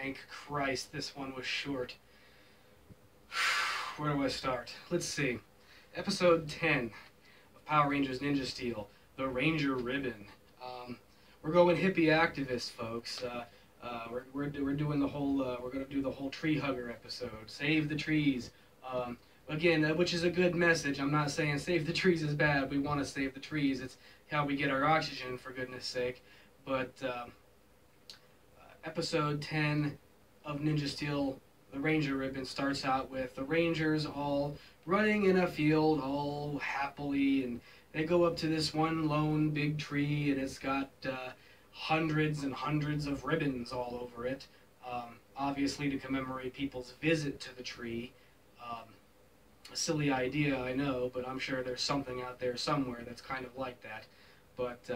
Thank Christ this one was short. Where do I start? Let's see. Episode 10 of Power Rangers Ninja Steel, The Ranger Ribbon. We're going hippie activists, folks. We're doing the whole, we're going to do the whole tree hugger episode. Save the trees. Again, which is a good message. I'm not saying save the trees is bad. We want to save the trees. It's how we get our oxygen, for goodness sake. But episode 10 of Ninja Steel, The Ranger Ribbon, starts out with the Rangers all running in a field all happily, and they go up to this one lone big tree, and it's got hundreds and hundreds of ribbons all over it, obviously to commemorate people's visit to the tree. A silly idea, I know, but I'm sure there's something out there somewhere that's kind of like that. But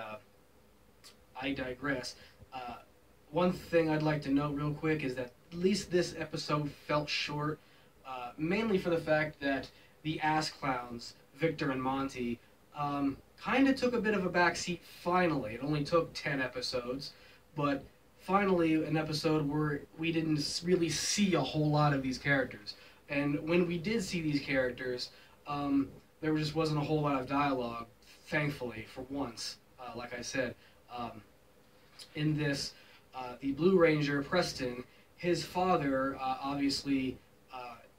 I digress. One thing I'd like to note real quick is that at least this episode felt short, mainly for the fact that the ass clowns, Victor and Monty, kind of took a bit of a backseat finally. It only took 10 episodes, but finally an episode where we didn't really see a whole lot of these characters. And when we did see these characters, there just wasn't a whole lot of dialogue, thankfully, for once. Like I said, in this, the Blue Ranger, Preston, his father, obviously,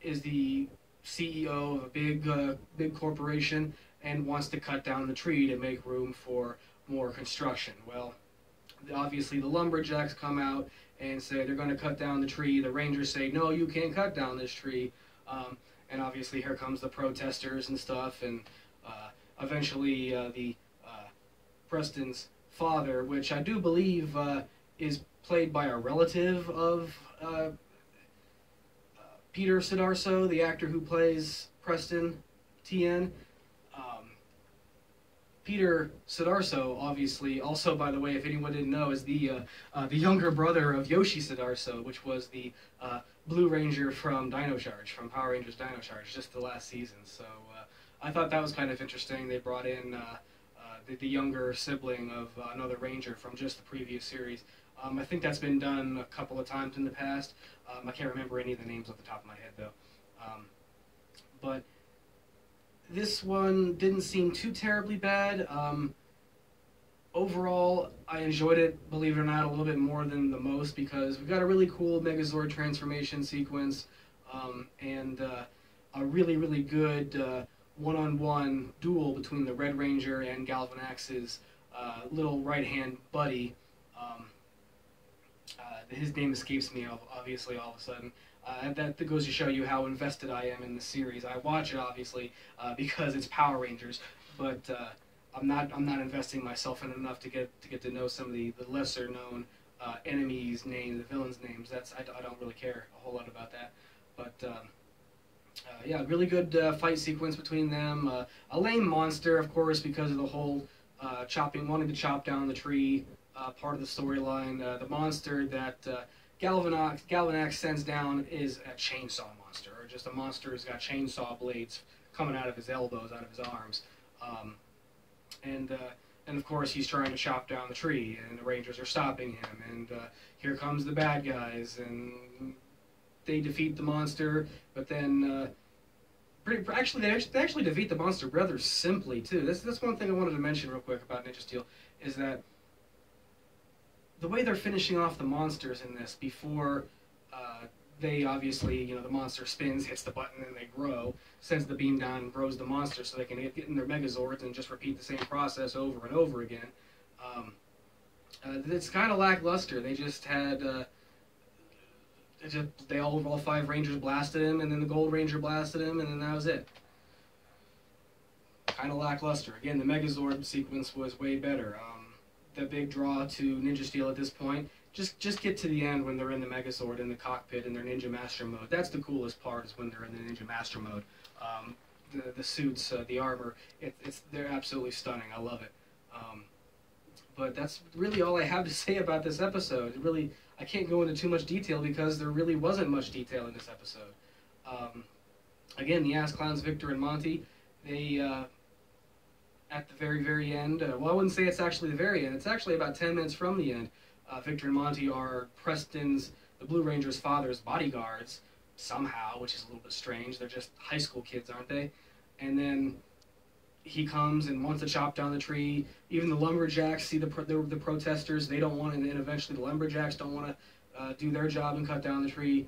is the CEO of a big corporation and wants to cut down the tree to make room for more construction. Well, obviously the lumberjacks come out and say they're going to cut down the tree. The Rangers say, no, you can't cut down this tree. And obviously here comes the protesters and stuff, and eventually the Preston's father, which I do believe is played by a relative of Peter Sidarso, the actor who plays Preston Tien. Peter Sidarso, obviously, also, by the way, if anyone didn't know, is the younger brother of Yoshi Sidarso, which was the Blue Ranger from Dino Charge, from Power Rangers Dino Charge, just the last season. So I thought that was kind of interesting. They brought in the younger sibling of another Ranger from just the previous series. I think that's been done a couple of times in the past. I can't remember any of the names off the top of my head, though. But this one didn't seem too terribly bad. Overall, I enjoyed it, believe it or not, a little bit more than the most, because we've got a really cool Megazord transformation sequence, and a really, really good one-on-one duel between the Red Ranger and Galvanax's little right-hand buddy. His name escapes me, obviously, all of a sudden. That goes to show you how invested I am in the series. I watch it, obviously, because it's Power Rangers, but I'm not investing myself in enough to get to know some of the lesser known enemies' names, the villains' names. I don't really care a whole lot about that. But yeah, really good fight sequence between them. A lame monster, of course, because of the whole wanting to chop down the tree part of the storyline. The monster that Galvanax sends down is a chainsaw monster, or just a monster who's got chainsaw blades coming out of his elbows, out of his arms. And of course he's trying to chop down the tree, and the Rangers are stopping him, and here comes the bad guys, and they defeat the monster, but then they actually defeat the monster rather simply too. That's one thing I wanted to mention real quick about Ninja Steel, is that the way they're finishing off the monsters in this, before they obviously, the monster spins, hits the button, and they grow, sends the beam down and grows the monster so they can get in their Megazords and just repeat the same process over and over again. It's kind of lackluster. They just had, all 5 Rangers blasted him, and then the Gold Ranger blasted him, and then that was it. Kind of lackluster. Again, the Megazord sequence was way better. The big draw to Ninja Steel at this point, just get to the end when they're in the Megazord in the cockpit in their Ninja Master mode. That's the coolest part, is when they're in the Ninja Master mode. The suits, the armor, they're absolutely stunning. I love it. But that's really all I have to say about this episode. I can't go into too much detail because there really wasn't much detail in this episode. Again, the ass clowns Victor and Monty, they at the very, very end, well, I wouldn't say it's actually the very end. It's actually about 10 minutes from the end. Victor and Monty are Preston's the Blue Ranger's father's bodyguards somehow, which is a little bit strange. They're just high school kids, aren't they? And then he comes and wants to chop down the tree. Even the lumberjacks see the protesters. They don't want it, and then eventually the lumberjacks don't want to do their job and cut down the tree.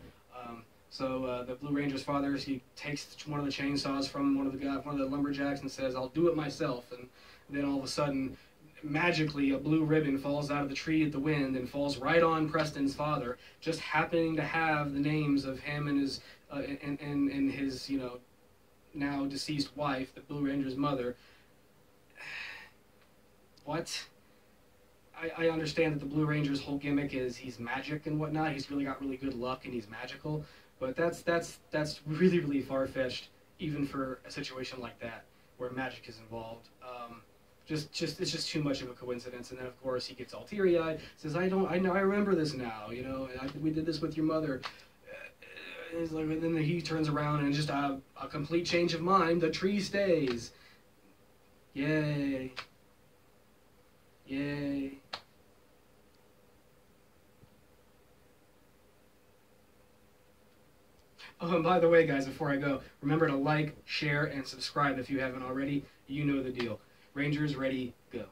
So the Blue Ranger's father, he takes one of the chainsaws from one of the lumberjacks and says, "I'll do it myself." And then all of a sudden, magically, a blue ribbon falls out of the tree at the wind and falls right on Preston's father, just happening to have the names of him and his and his now deceased wife, the Blue Ranger's mother. What? I understand that the Blue Ranger's whole gimmick is he's magic and whatnot. He's really got really good luck and he's magical. But that's really, really far-fetched, even for a situation like that where magic is involved. It's just too much of a coincidence. And then of course he gets all teary-eyed, says, I remember this now. We did this with your mother. And he's like, and then he turns around and just a complete change of mind. The tree stays. Yay. Yay. Oh, and by the way, guys, before I go, remember to like, share, and subscribe if you haven't already. You know the deal. Rangers, ready, go.